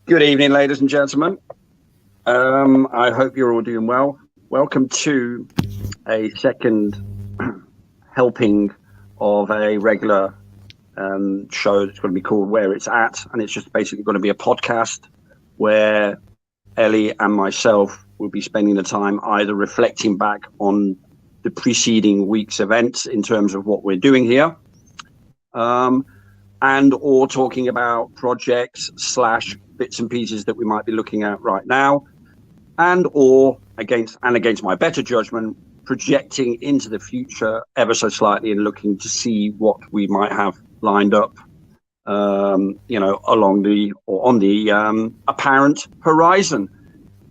Good evening, ladies and gentlemen. I hope you're all doing well. Welcome to a second helping of a regular show that's going to be called Where It's At. And it's just basically going to be a podcast where Ellie and myself will be spending the time either reflecting back on the preceding week's events in terms of what we're doing here, and or talking about projects / bits and pieces that we might be looking at right now, and or against my better judgment, projecting into the future ever so slightly and looking to see what we might have lined up, along the or on the apparent horizon.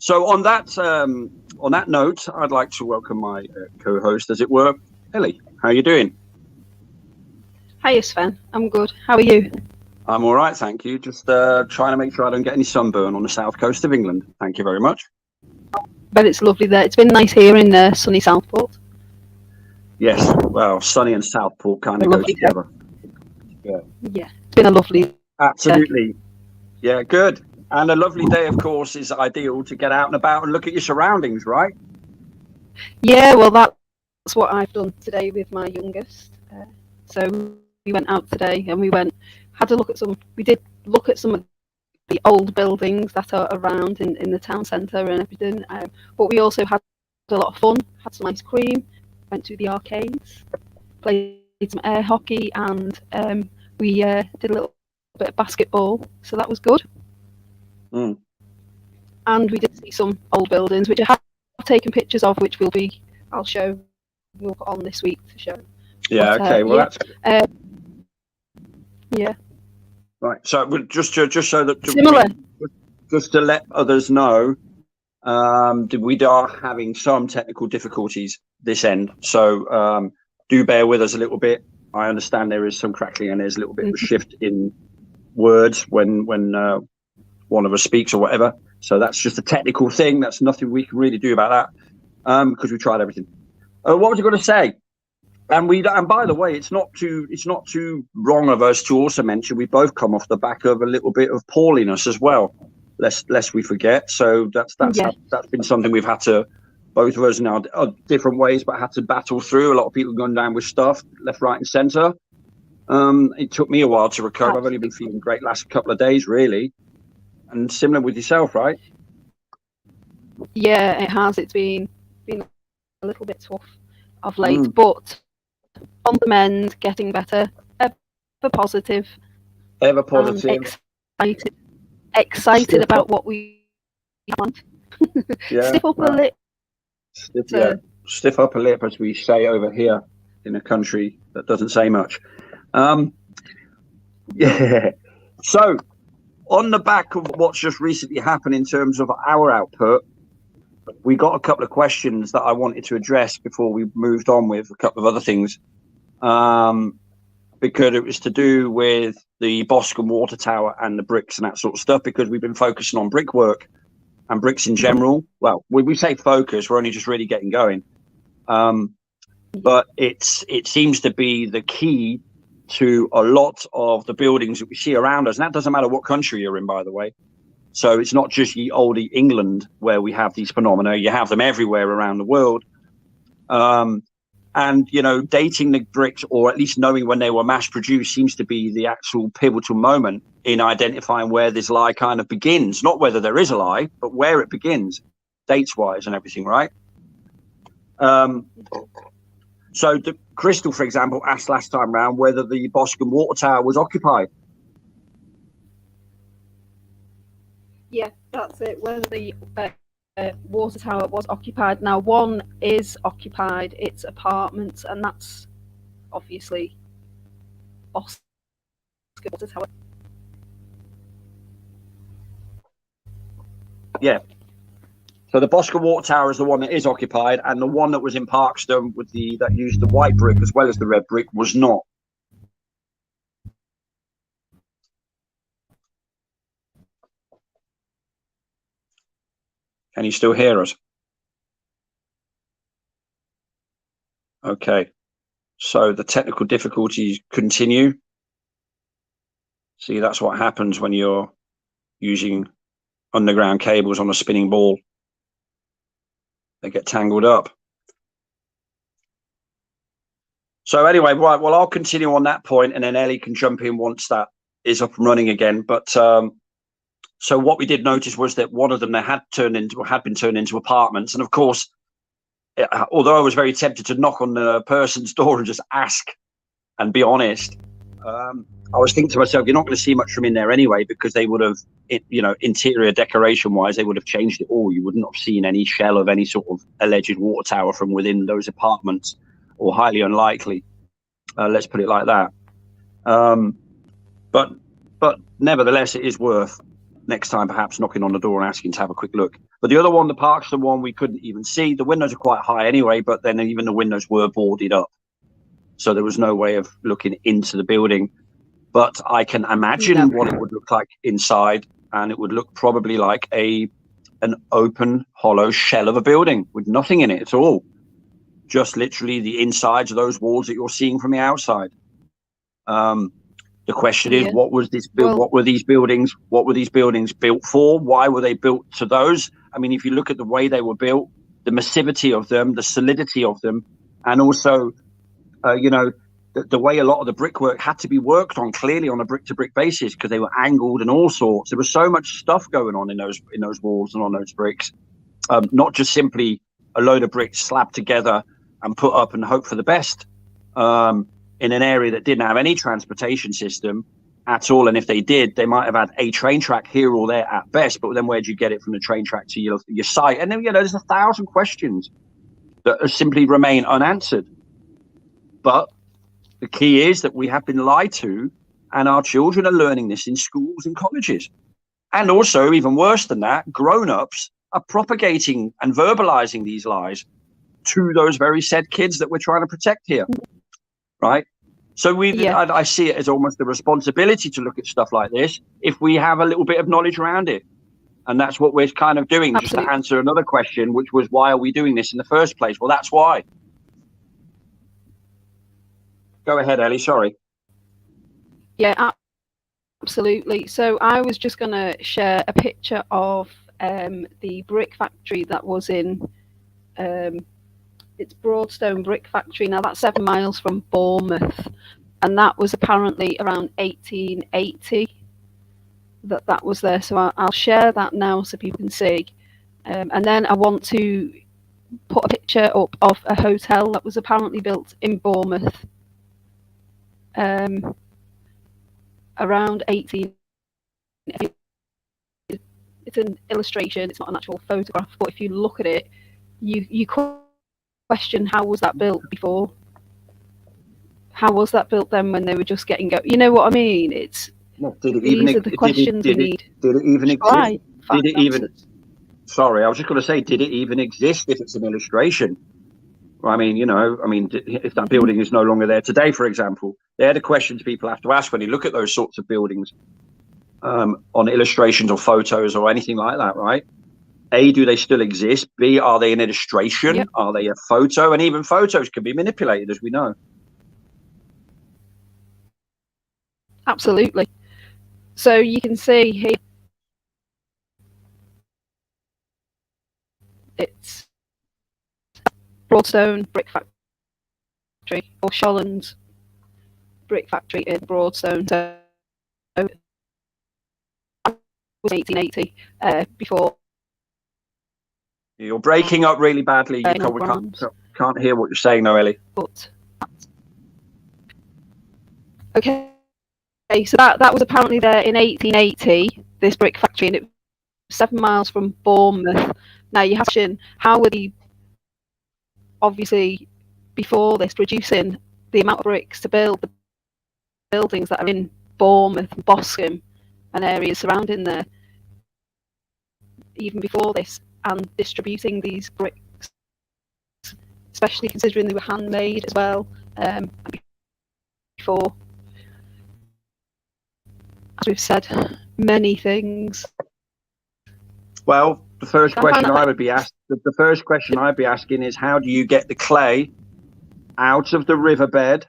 So on that note, I'd like to welcome my co-host, as it were, Ellie. How are you doing? Hiya, Sven. I'm good. How are you? I'm all right, thank you. Just trying to make sure I don't get any sunburn on the south coast of England. Thank you very much. Bet it's lovely there. It's been nice here in sunny Southport. Yes, well, sunny and Southport kind of go together. Yeah, it's been a lovely. Absolutely. Yeah, good. And a lovely day, of course, is ideal to get out and about and look at your surroundings, right? Yeah, well, that's what I've done today with my youngest. So we went out today and had a look at some. We did look at some of the old buildings that are around in the town centre and everything. But we also had a lot of fun. Had some ice cream. Went to the arcades. Played some air hockey, and we did a little bit of basketball. So that was good. Mm. And we did see some old buildings, which I have taken pictures of, which I'll show. We'll put on this week to show. Yeah. But, Okay. Well, yeah. that's Yeah. right. So just so that Similar. just to let others know, we are having some technical difficulties this end. So do bear with us a little bit. I understand there is some crackling and there's a little bit of a shift in words when one of us speaks or whatever. So that's just a technical thing. That's nothing we can really do about that, because we tried everything. What was I going to say? And by the way, it's not too wrong of us to also mention we both come off the back of a little bit of poorliness as well, lest we forget. So that's been something we've had to, both of us in our different ways, but had to battle through. A lot of people gone down with stuff left, right, and centre. It took me a while to recover. I've only been feeling great last couple of days, really. And similar with yourself, right? Yeah, it has. It's been a little bit tough of late, but on the mend, getting better, ever positive, excited about what we want. Yeah, stiff upper lip. Stiff upper lip, as we say over here in a country that doesn't say much. Yeah. So, on the back of what's just recently happened in terms of our output, we got a couple of questions that I wanted to address before we moved on with a couple of other things, because it was to do with the Boscombe Water Tower and the bricks and that sort of stuff, because we've been focusing on brickwork and bricks in general. Well, when we say focus, we're only just really getting going. But it seems to be the key to a lot of the buildings that we see around us. And that doesn't matter what country you're in, by the way. So it's not just ye olde England where we have these phenomena. You have them everywhere around the world. And, dating the bricks, or at least knowing when they were mass produced, seems to be the actual pivotal moment in identifying where this lie kind of begins. Not whether there is a lie, but where it begins, dates-wise and everything, right? So Crystal, for example, asked last time round whether the Boscombe Water Tower was occupied. Yeah, that's it. Whether the water tower was occupied. Now, one is occupied. It's apartments, and that's obviously Boscombe Water Tower. Yeah. So the Boscombe Water Tower is the one that is occupied, and the one that was in Parkstone that used the white brick as well as the red brick was not. Can you still hear us? Okay. So the technical difficulties continue. See, that's what happens when you're using underground cables on a spinning ball. They get tangled up. So anyway, right, well, I'll continue on that point, and then Ellie can jump in once that is up and running again. But so what we did notice was that one of them had been turned into apartments, and of course, although I was very tempted to knock on the person's door and just ask and be honest, I was thinking to myself, you're not going to see much from in there anyway, because they would have, interior decoration wise, they would have changed it all. You wouldn't have seen any shell of any sort of alleged water tower from within those apartments, or highly unlikely. Let's put it like that. But nevertheless, it is worth next time perhaps knocking on the door and asking to have a quick look. But the other one, the Parkstone one, we couldn't even see. The windows are quite high anyway, but then even the windows were boarded up, so there was no way of looking into the building. But I can imagine what it would look like inside, and it would look probably like an open, hollow shell of a building with nothing in it at all. Just literally the insides of those walls that you're seeing from the outside. The question is, what was this built? What were these buildings? What were these buildings built for? Why were they built to those? I mean, if you look at the way they were built, the massivity of them, the solidity of them, and also, the way a lot of the brickwork had to be worked on, clearly on a brick-to-brick basis, because they were angled and all sorts. There was so much stuff going on in those walls and on those bricks, not just simply a load of bricks slapped together and put up and hope for the best. In an area that didn't have any transportation system at all, and if they did, they might have had a train track here or there at best. But then where'd you get it from the train track to your site? And then there's 1,000 questions that simply remain unanswered. But the key is that we have been lied to, and our children are learning this in schools and colleges. And also, even worse than that, grown-ups are propagating and verbalizing these lies to those very said kids that we're trying to protect here. Right? So I see it as almost a responsibility to look at stuff like this if we have a little bit of knowledge around it. And that's what we're kind of doing. Absolutely. Just to answer another question, which was, why are we doing this in the first place? Well, that's why. Go ahead, Ellie. Sorry. Yeah, absolutely. So I was just going to share a picture of the brick factory that was in... it's Broadstone Brick Factory. Now that's 7 miles from Bournemouth, and that was apparently around 1880 that was there. So I'll share that now so people can see. And then I want to put a picture up of a hotel that was apparently built in Bournemouth around 18. It's an illustration. It's not an actual photograph, but if you look at it, you question, how was that built before? How was that built then when they were just getting going? You know what I mean? These are the questions we need. Did it even exist? Did it even? Sorry, I was just going to say, did it even exist if it's an illustration? I mean, if that building is no longer there today, for example, they're the questions people have to ask when you look at those sorts of buildings on illustrations or photos or anything like that, right? A, do they still exist? B, are they an illustration? Yep. Are they a photo? And even photos can be manipulated, as we know. Absolutely. So you can see here, it's Broadstone Brick Factory, or Shollands Brick Factory in Broadstone. So it was 1880 before. You're breaking up really badly. We can't hear what you're saying, Noelle. Okay, so that was apparently there in 1880, this brick factory, and it was 7 miles from Bournemouth. Now you have to question, how were they, obviously, before this, producing the amount of bricks to build the buildings that are in Bournemouth, Boscombe, and areas surrounding there, even before this, and distributing these bricks, especially considering they were handmade as well. Before, as we've said, many things. Well, the first question I'd be asking is, how do you get the clay out of the riverbed?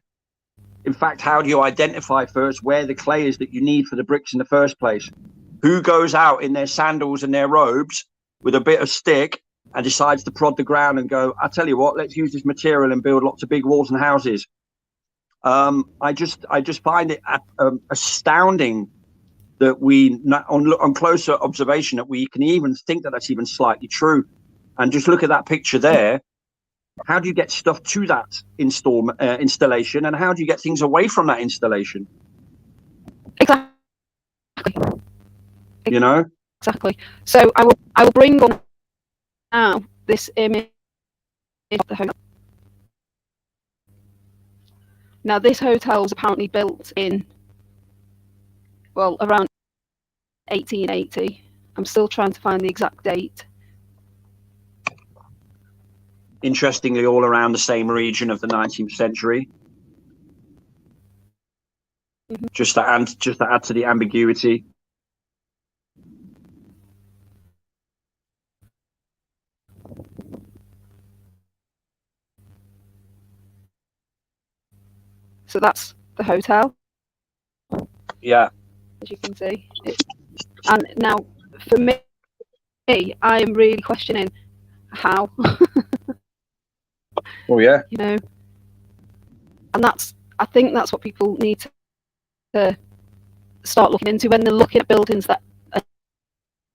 In fact, how do you identify first where the clay is that you need for the bricks in the first place? Who goes out in their sandals and their robes with a bit of stick and decides to prod the ground and go, I tell you what, let's use this material and build lots of big walls and houses? I just find it astounding that on closer observation that we can even think that that's even slightly true. And just look at that picture there. How do you get stuff to that installation, and how do you get things away from that installation? Exactly. You know? Exactly. So I will bring on now this image of the hotel. Now this hotel was apparently built in, well, around 1880. I'm still trying to find the exact date. Interestingly, all around the same region of the 19th century. Mm-hmm. Just to add to the ambiguity. So that's the hotel. Yeah. As you can see. And now, for me, I am really questioning how. Oh yeah. You know, and I think that's what people need to start looking into when they're looking at buildings that are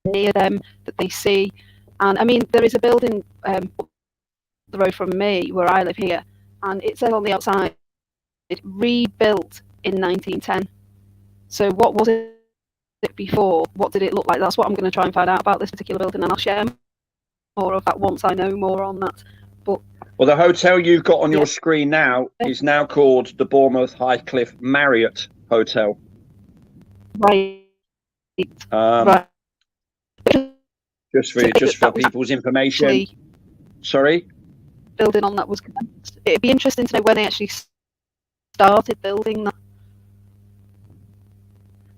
near them that they see. And I mean, there is a building up the road from me where I live here, and it says on the outside, rebuilt in 1910. So what was it before? What did it look like? That's what I'm going to try and find out about this particular building, and I'll share more of that once I know more on that. But well, the hotel you've got on your screen now is now called the Bournemouth Highcliffe Marriott Hotel. Right. Right. Just for people's information. Sorry? Building on that was commenced. It'd be interesting to know when they actually started building that.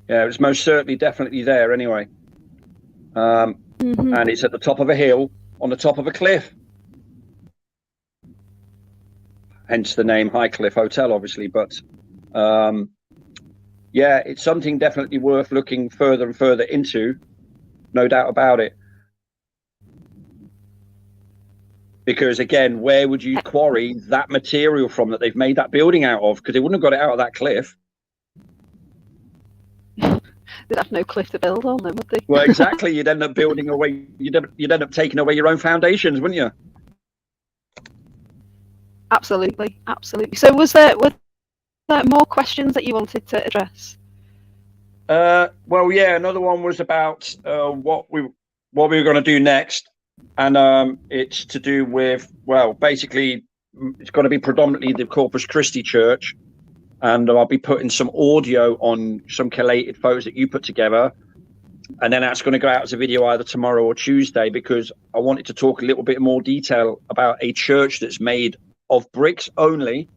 Yeah, it was most certainly definitely there anyway. And it's at the top of a hill, on the top of a cliff. Hence the name Highcliffe Hotel, obviously. But yeah, it's something definitely worth looking further and further into. No doubt about it. Because again, where would you quarry that material from that they've made that building out of? Because they wouldn't have got it out of that cliff. They'd have no cliff to build on them, would they? Well, exactly. You'd end up building away. You'd end up taking away your own foundations, wouldn't you? Absolutely, absolutely. So, were there more questions that you wanted to address? Well, yeah. Another one was about what we were going to do next, and it's to do with, well, basically, it's going to be predominantly the Corpus Christi Church. And I'll be putting some audio on some collated photos that you put together. And then that's going to go out as a video either tomorrow or Tuesday, because I wanted to talk a little bit more detail about a church that's made of bricks only,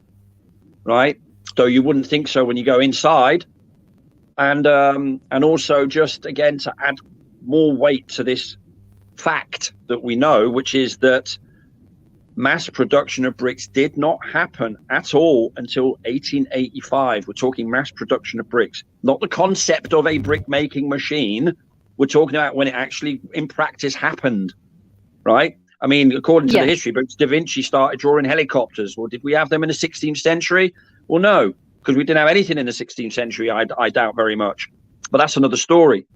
right? Though you wouldn't think so when you go inside. And also just, again, to add more weight to this fact that we know, which is that mass production of bricks did not happen at all until 1885. We're talking mass production of bricks, not the concept of a brick making machine. We're talking about when it actually in practice happened, right? I mean, according to the history books, Da Vinci started drawing helicopters. Well, did we have them in the 16th century? Well, no, because we didn't have anything in the 16th century. I doubt very much, but that's another story.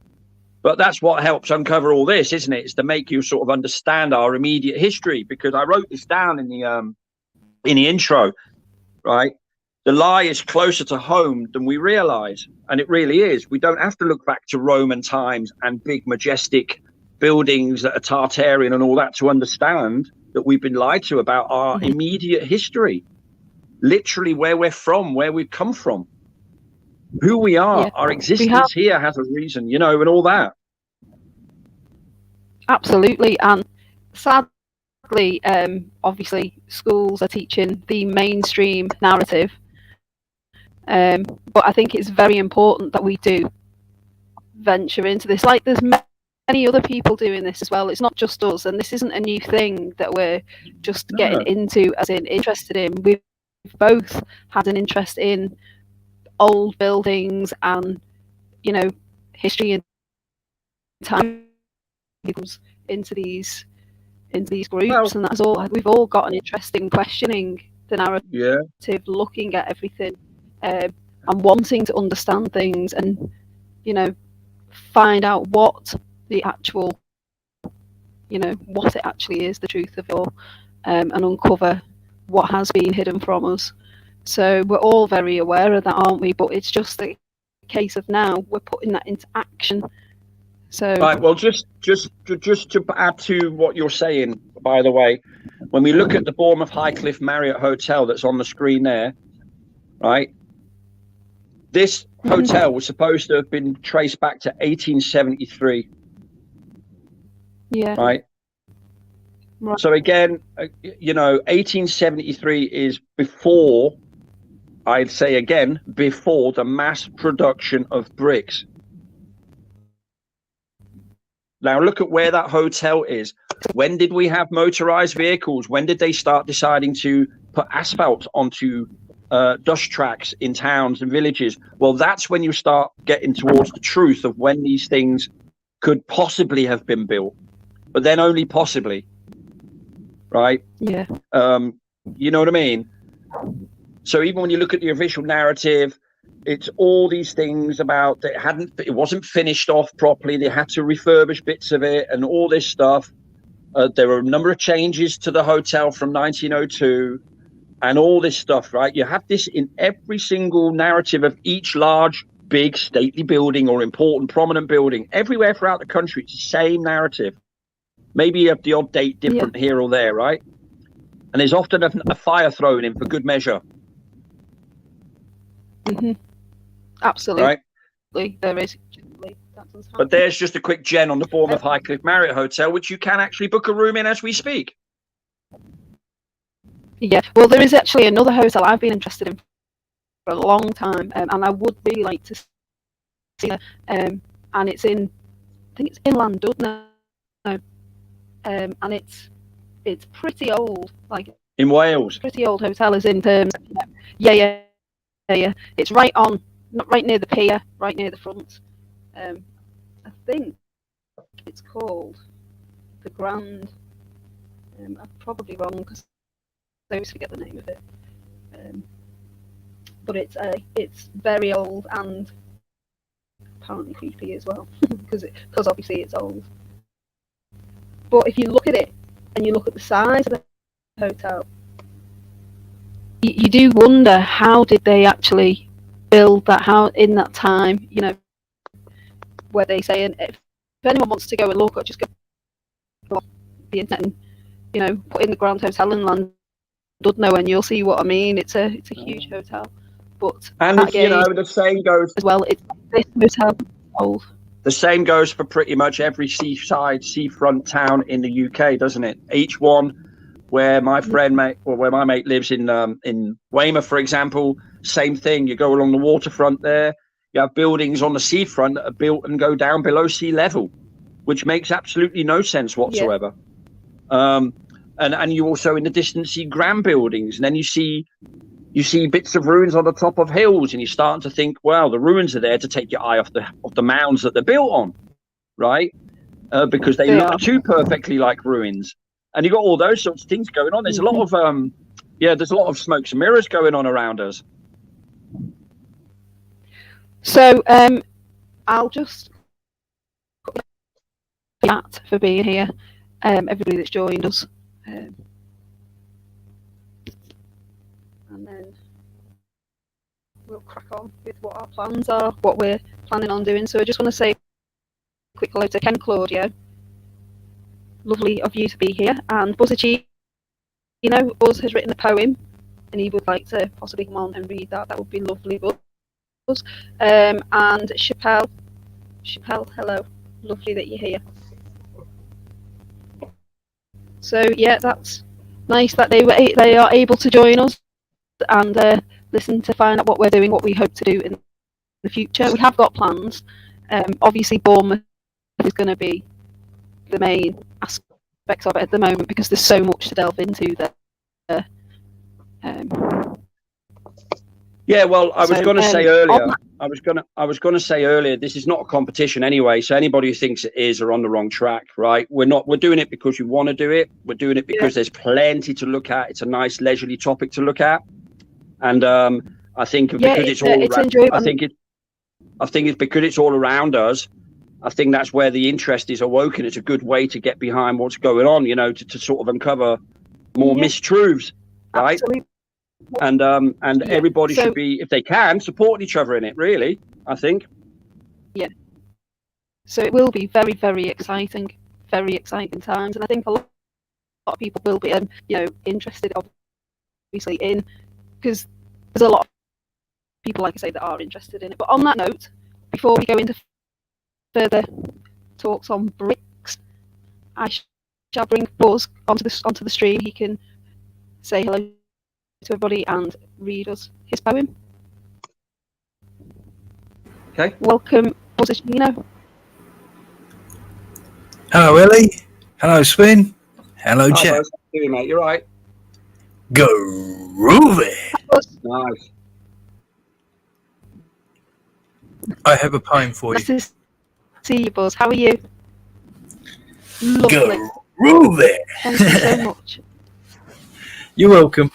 But that's what helps uncover all this, isn't it? It's to make you sort of understand our immediate history, because I wrote this down in the intro, right? The lie is closer to home than we realize. And it really is. We don't have to look back to Roman times and big, majestic buildings that are Tartarian and all that to understand that we've been lied to about our immediate history. Literally where we're from, where we've come from. Who we are, our existence here has a reason, you know, and all that. Absolutely. And sadly, obviously, schools are teaching the mainstream narrative. But I think it's very important that we do venture into this. Like, there's many other people doing this as well. It's not just us, and this isn't a new thing that we're just getting into, as in interested in. We've both had an interest in old buildings and, you know, history and time comes into these groups, Well, and that's all. We've all got an interest in questioning the narrative, yeah. looking at everything, and wanting to understand things, and find out what the actual, what it actually is, the truth of it all, and uncover what has been hidden from us. So we're all very aware of that, aren't we? But it's just a case of now we're putting that into action. So Right. Well, just to add to what you're saying, by the way, when we look at the Bournemouth Highcliffe Marriott Hotel that's on the screen there, right? This hotel was supposed to have been traced back to 1873. Yeah. Right. So again, 1873 is before, I'd say again, before the mass production of bricks. Now look at where that hotel is. When did we have motorized vehicles? When did they start deciding to put asphalt onto dust tracks in towns and villages? Well, that's when you start getting towards the truth of when these things could possibly have been built, but then only possibly. Right? Yeah. You know what I mean? So even when you look at the official narrative, it's all these things about that it wasn't finished off properly. They had to refurbish bits of it and all this stuff. There were a number of changes to the hotel from 1902 and all this stuff, right? You have this in every single narrative of each large, big, stately building or important, prominent building. Everywhere throughout the country, it's the same narrative. Maybe you have the odd date different here or there, right? And there's often a fire thrown in for good measure. Mm-hmm. Absolutely. Right? There is. But there's just a quick gen on the Bournemouth Highcliffe Marriott Hotel, which you can actually book a room in as we speak. Yeah, well, there is actually another hotel I've been interested in for a long time, and I would really like to see it. And it's I think it's in Llandudno, and it's pretty old, like in Wales. Pretty old hotel, is in terms. Yeah. It's right near the pier, right near the front. I think it's called the Grand. I'm probably wrong because I always forget the name of it. But it's very old and apparently creepy as well because obviously it's old. But if you look at it and you look at the size of the hotel, you do wonder, how did they actually build that house in that time? Where they say, and if anyone wants to go and look, or just go on the internet and put in the Grand Hotel in Llandudno, and you'll see what I mean. It's a huge hotel, but and the same goes as well. This hotel old. The same goes for pretty much every seafront town in the UK, doesn't it? Each one. Where my mate lives in Weymouth, for example, same thing. You go along the waterfront there, you have buildings on the seafront that are built and go down below sea level, which makes absolutely no sense whatsoever. Yeah. And you also in the distance see grand buildings, and then you see bits of ruins on the top of hills, and you're starting to think, well, the ruins are there to take your eye off the mounds that they're built on, right? Because they look too perfectly like ruins. And you've got all those sorts of things going on. There's a lot of there's a lot of smokes and mirrors going on around us. So I'll just that for being here, everybody that's joined us, and then we'll crack on with what our plans are, what we're planning on doing. So I just want to say a quick hello to Ken Claudio. Lovely of you to be here. And Buzzy, Buzz has written a poem and he would like to possibly come on and read that. That would be lovely, Buzz. And Chappelle, hello. Lovely that you're here. So yeah, that's nice that they are able to join us and listen to find out what we're doing, what we hope to do in the future. We have got plans. Obviously Bournemouth is going to be the main aspects of it at the moment because there's so much to delve into there. Yeah, well, I was going to say earlier, I was gonna say earlier, this is not a competition anyway. So anybody who thinks it is are on the wrong track, right? We're not. We're doing it because we want to do it. We're doing it because there's plenty to look at. It's a nice leisurely topic to look at, and I think because it's all. I think it's because it's all around us. I think that's where the interest is awoken. It's a good way to get behind what's going on. You know, to sort of uncover more mistruths, right? Absolutely. And everybody should be, if they can, support each other in it. Really, I think. Yeah. So it will be very, very exciting times, and I think a lot of people will be, interested, obviously, in, because there's a lot of people, like I say, that are interested in it. But on that note, before we go into further talks on bricks, I shall bring Buzz onto the stream. He can say hello to everybody and read us his poem. Okay. Welcome, Buzzicino. Hello, Ellie. Hello, Spin. Hello, Hi, chat. Buzz. How you doing, mate? You all right? Groovy. Nice. I have a poem for Nice you. to see you, Buzz. How are you? Lovely. Groovy. Thank you so much. You're welcome.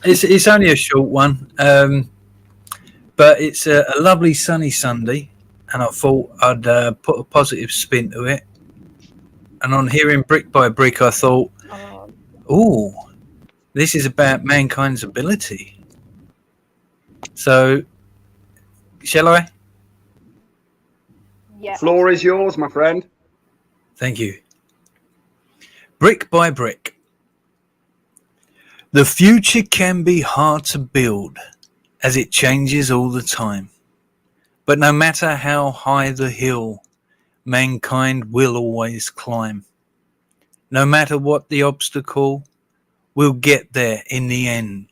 It's only a short one, but it's a lovely sunny Sunday, and I thought I'd put a positive spin to it. And on hearing Brick by Brick, I thought, oh, this is about mankind's ability. So, shall I? Yeah. Floor is yours, my friend. Thank you. Brick by Brick. The future can be hard to build, as it changes all the time. But no matter how high the hill, mankind will always climb. No matter what the obstacle, we'll get there in the end.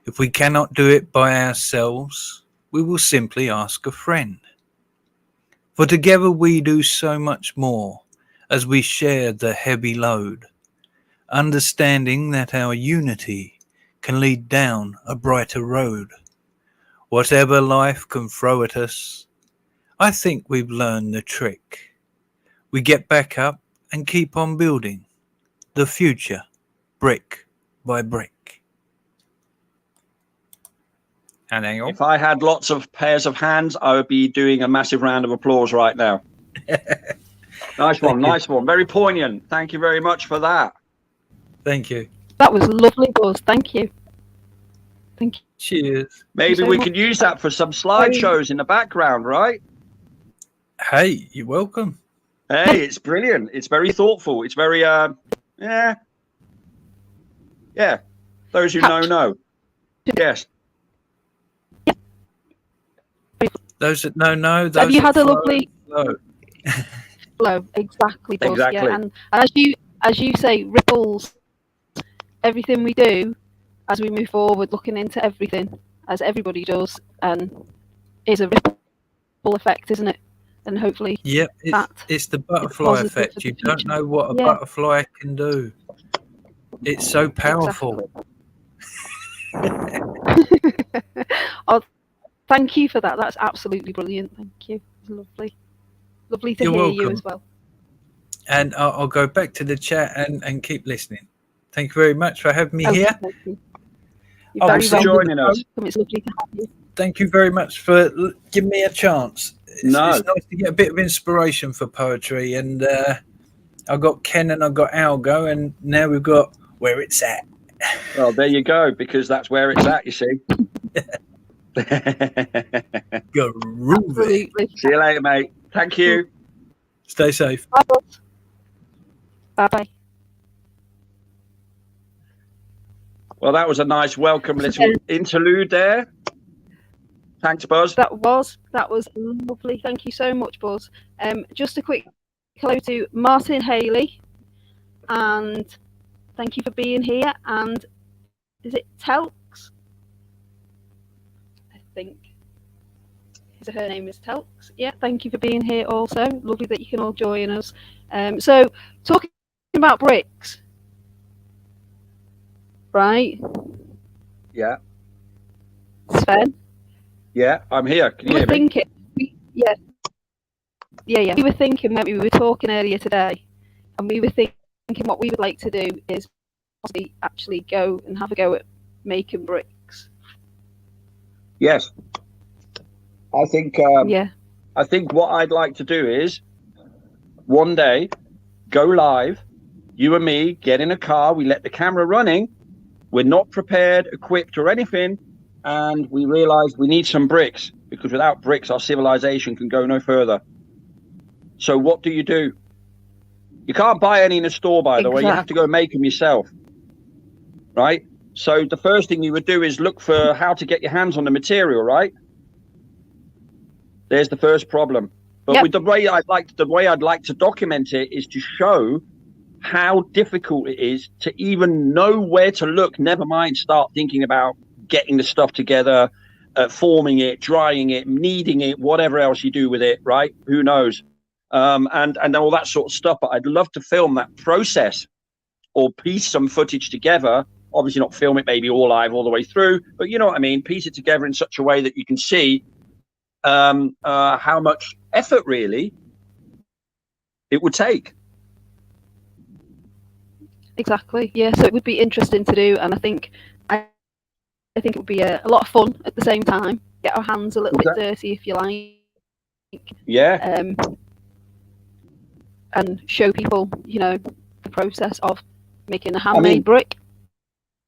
If we cannot do it by ourselves, we will simply ask a friend. For together we do so much more as we share the heavy load, understanding that our unity can lead down a brighter road. Whatever life can throw at us, I think we've learned the trick. We get back up and keep on building the future brick by brick. And hang on. If I had lots of pairs of hands, I would be doing a massive round of applause right now. Nice one, nice one. Very poignant. Thank you very much for that. Thank you. That was lovely, Buzz. Thank you. Thank you. Cheers. Maybe so we much. could use that for some slideshows in the background, right? Hey, you're welcome. Hey, it's brilliant. It's very thoughtful. It's very, yeah. Those who know. Yes. Those that know. Those Have you had that a lovely flow. flow? Exactly, Buzz. Exactly. Yeah, and as you say, ripples. Everything we do as we move forward, looking into everything, as everybody does, and is a ripple effect, isn't it? And hopefully, Yep, it's the butterfly effect. You don't know what a butterfly can do. It's so powerful. Oh, thank you for that. That's absolutely brilliant. Thank you. Lovely. Lovely to You're hear welcome. you as well. And I'll go back to the chat and keep listening. Thank you very much for having me here. Thank you. Oh, You're Thanks for joining us. It's lovely to have you. Thank you very much for giving me a chance. It's nice to get a bit of inspiration for poetry. And I've got Ken and I've got Algo, and now we've got Where It's At. Well, there you go, because that's where it's at, you see. Groovy. See you later, mate. Thank you. Stay safe. Bye-bye. Well, that was a nice welcome little interlude there. Thanks, Buzz. That was lovely. Thank you so much, Buzz. Just a quick hello to Martin Haley, and thank you for being here. And is it Telks? I think her name is Telks. Yeah, thank you for being here also. Lovely that you can all join us. So talking about bricks, right? Yeah. Sven, Yeah, I'm here. Can you We hear were me? thinking, yeah. We were thinking, weren't we? We were talking earlier today, and we were thinking what we would like to do is possibly actually go and have a go at making bricks. Yes. I think Yeah, what I'd like to do is one day go live, you and me get in a car, we let the camera running, we're not prepared, equipped or anything, and we realize we need some bricks, because without bricks our civilization can go no further. So what do? You can't buy any in a store, by the way. You have to go make them yourself, right? So the first thing you would do is look for how to get your hands on the material, right? There's the first problem. But with the way I'd like to document it is to show how difficult it is to even know where to look, never mind start thinking about getting the stuff together, forming it, drying it, kneading it, whatever else you do with it, right? Who knows? And all that sort of stuff. But I'd love to film that process or piece some footage together. Obviously not film it maybe all live all the way through, but you know what I mean? Piece it together in such a way that you can see how much effort really it would take. exactly. Yeah, so it would be interesting to do, and I think it would be a lot of fun at the same time. Get our hands a little bit dirty, if you like. Yeah. And show people, the process of making a handmade brick.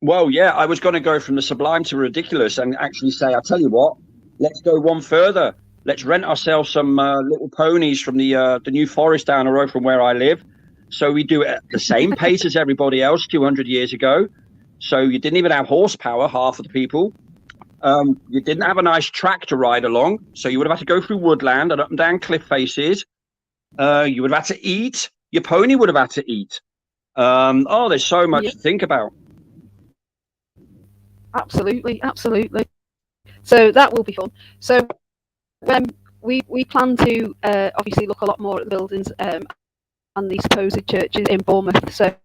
Well, yeah, I was going to go from the sublime to ridiculous and actually say, I'll tell you what, let's go one further. Let's rent ourselves some little ponies from the New Forest down the road from where I live. So we do it at the same pace as everybody else 200 years ago. So you didn't even have horsepower, half of the people. You didn't have a nice track to ride along. So you would have had to go through woodland and up and down cliff faces. You would have had to eat. Your pony would have had to eat. There's so much to think about. Absolutely. So that will be fun. So we plan to obviously look a lot more at the buildings and these supposed churches in Bournemouth. So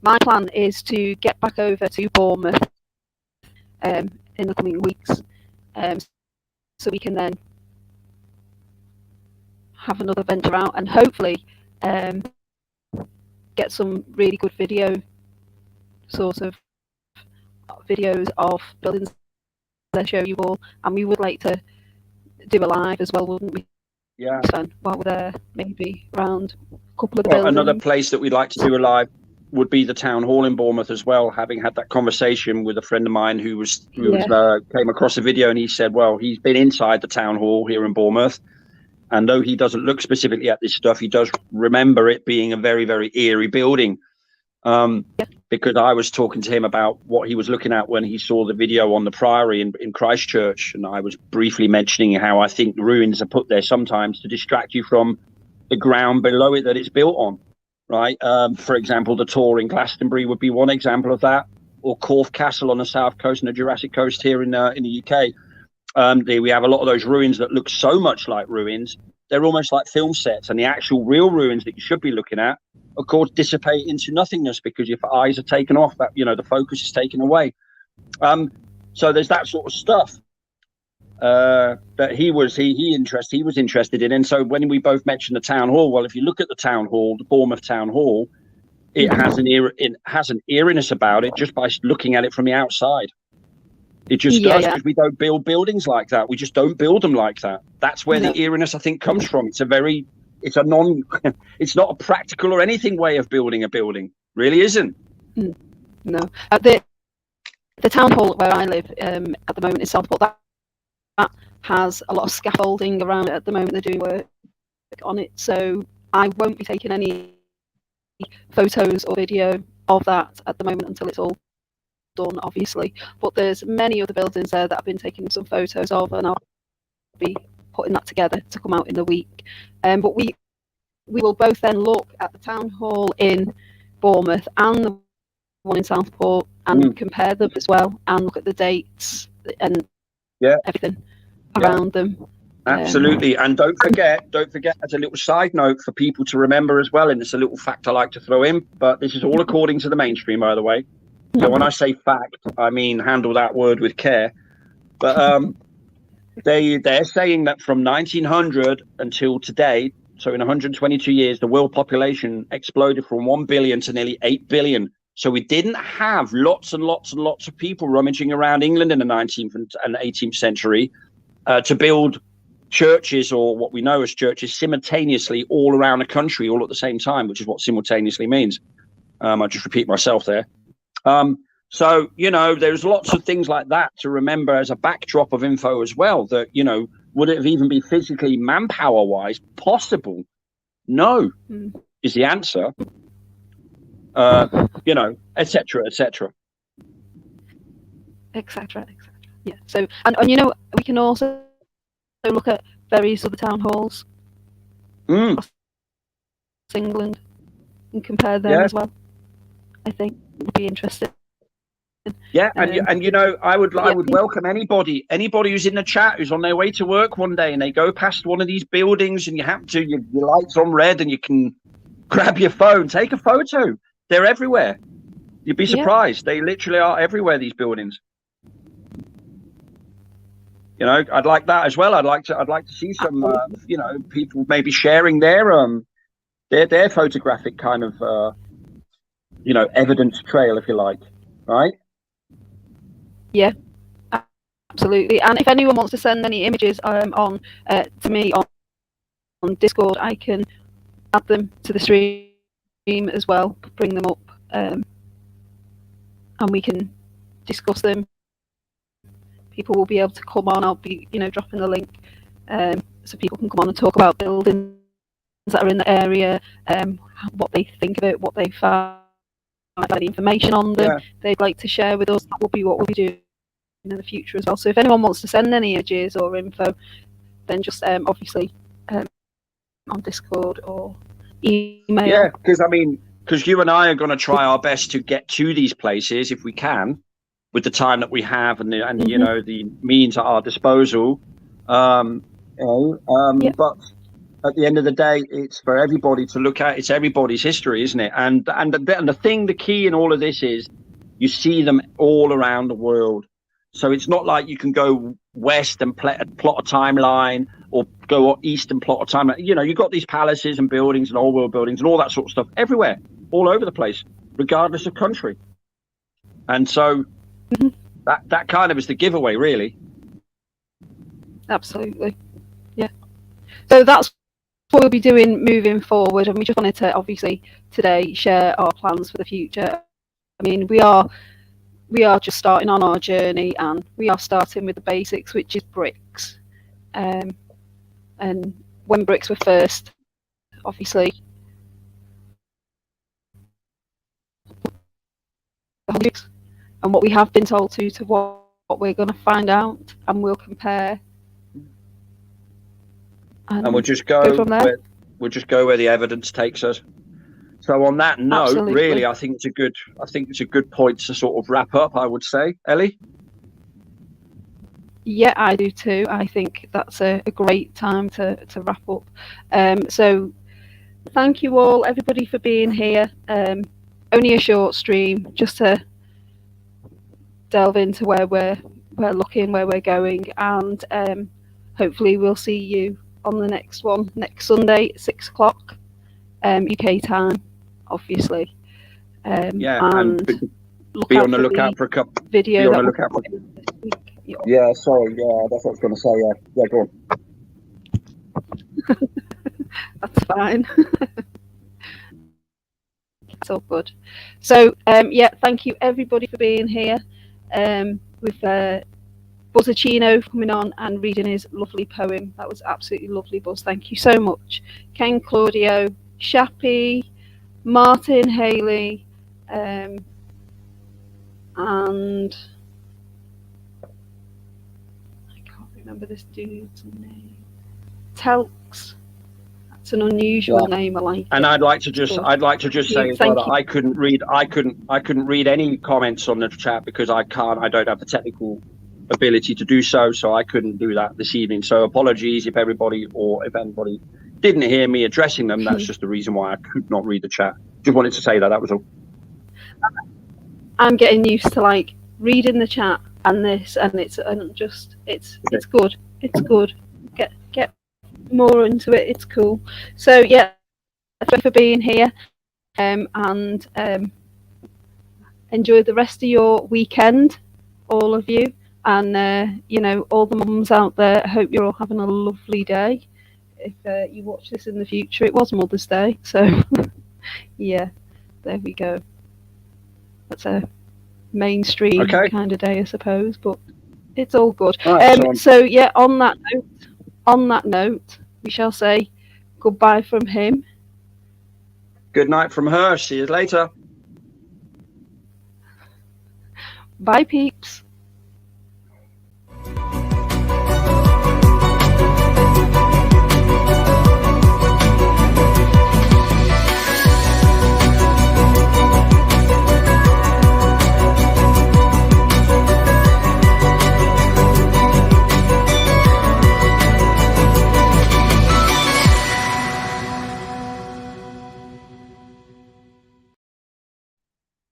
my plan is to get back over to Bournemouth in the coming weeks, so we can then have another venture out and hopefully get some really good videos of buildings that show you all, and we would like to do a live as well, wouldn't we? Yeah. While we're there, maybe around a couple of the buildings. Another place that we'd like to do a live would be the town hall in Bournemouth as well. Having had that conversation with a friend of mine who came across a video, and he said, well, he's been inside the town hall here in Bournemouth, and though he doesn't look specifically at this stuff, he does remember it being a very, very eerie building. Because I was talking to him about what he was looking at when he saw the video on the Priory in Christchurch, and I was briefly mentioning how I think the ruins are put there sometimes to distract you from the ground below it that it's built on, right? For example, the Tor in Glastonbury would be one example of that, or Corfe Castle on the south coast and the Jurassic Coast here in the UK. We have a lot of those ruins that look so much like ruins. They're almost like film sets, and the actual real ruins that you should be looking at, of course, dissipate into nothingness because your eyes are taken off, that the focus is taken away. So there's that sort of stuff that he was interested in. And so when we both mentioned the town hall, well, if you look at the town hall, the Bournemouth town hall, it has an eeriness about it just by looking at it from the outside. It just does, because we don't build buildings like that. We just don't build them like that. That's where the eeriness, I think, comes from. It's not a practical or anything way of building a building. Really isn't. No. The town hall where I live at the moment in Southport, that has a lot of scaffolding around it at the moment. They're doing work on it. So I won't be taking any photos or video of that at the moment until it's all done, obviously. But there's many other buildings there that I've been taking some photos of, and I'll be putting that together to come out in the week. But we will both then look at the town hall in Bournemouth and the one in Southport and compare them as well, and look at the dates and everything around them. Absolutely. And don't forget, as a little side note for people to remember as well, and it's a little fact I like to throw in, but this is all according to the mainstream, by the way. So when I say fact, I mean handle that word with care. But they're saying that from 1900 until today, so in 122 years, the world population exploded from 1 billion to nearly 8 billion. So we didn't have lots and lots and lots of people rummaging around England in the 19th and 18th century to build churches, or what we know as churches, simultaneously all around the country, all at the same time, which is what simultaneously means. I just repeat myself there. So, you know, there's lots of things like that to remember as a backdrop of info as well, that, you know, would it have even been physically manpower wise possible? No, is the answer. You know, etc., etc. Etc. Yeah. So, and you know, we can also look at various other town halls across England and compare them as well. I think would be interesting. Yeah, and you know, I would welcome anybody who's in the chat who's on their way to work one day and they go past one of these buildings and you happen to your lights on red and you can grab your phone, take a photo. They're everywhere. You'd be surprised. They literally are everywhere, these buildings. You know, I'd like that as well. I'd like to see some you know, people maybe sharing their photographic kind of you know, evidence trail, if you like, right? Yeah, absolutely. And if anyone wants to send any images on to me on Discord, I can add them to the stream as well, bring them up, and we can discuss them. People will be able to come on. I'll be, you know, dropping the link so people can come on and talk about buildings that are in the area, what they think of it, what they found, any information on them they'd like to share with us. That will be what we'll be doing in the future as well. So if anyone wants to send any images or info, then just obviously on Discord or email. Yeah, because you and I are going to try our best to get to these places if we can, with the time that we have and you know, the means at our disposal. But at the end of the day, it's for everybody to look at. It's everybody's history, isn't it? And the key in all of this is you see them all around the world. So it's not like you can go west and plot a timeline, or go east and plot a timeline. You know, you've got these palaces and buildings and old world buildings and all that sort of stuff everywhere, all over the place, regardless of country. And so that kind of is the giveaway, really. Absolutely. Yeah. So that's what we'll be doing moving forward, and we just wanted to obviously today share our plans for the future. I mean, we are just starting on our journey, and we are starting with the basics, which is bricks. And when bricks were first, obviously, and what we have been told to what we're going to find out, and we'll compare. And we'll just go from there. We'll just go where the evidence takes us. So on that note, Absolutely. really, I think it's a good point to sort of wrap up, I would say. Ellie? Yeah, I do too. I think that's a great time to wrap up. So thank you all, everybody, for being here. Only a short stream, just to delve into where we're looking, where we're going, and hopefully we'll see you on the next one next Sunday at 6 o'clock UK time, obviously. And be on the lookout for a couple video. Be on the lookout for... Yeah, sorry. Yeah, that's what I was going to say. Yeah, go on. That's fine. That's all good. So, thank you everybody for being here. With Buzzachino coming on and reading his lovely poem. That was absolutely lovely, Buzz. Thank you so much. Ken, Claudio, Shappy, Martin, Haley, and I can't remember this dude's name. Telks. That's an unusual name. I like. And it. I'd like to just say as well that I couldn't read any comments on the chat because I don't have the technical ability to do so, so I couldn't do that this evening. So apologies if anybody didn't hear me addressing them. That's just the reason why I could not read the chat. Just wanted to say that was all. I'm getting used to like reading the chat and this, and it's good. It's good. Get more into it. It's cool. So yeah, thank you for being here, and enjoy the rest of your weekend, all of you, and you know, all the mums out there. I hope you're all having a lovely day. If you watch this in the future, it was Mother's Day, so yeah, there we go. That's a mainstream Okay. kind of day, I suppose, but it's all good. All right, So yeah, on that note, we shall say goodbye from him. good night from her. See you later. Bye, peeps.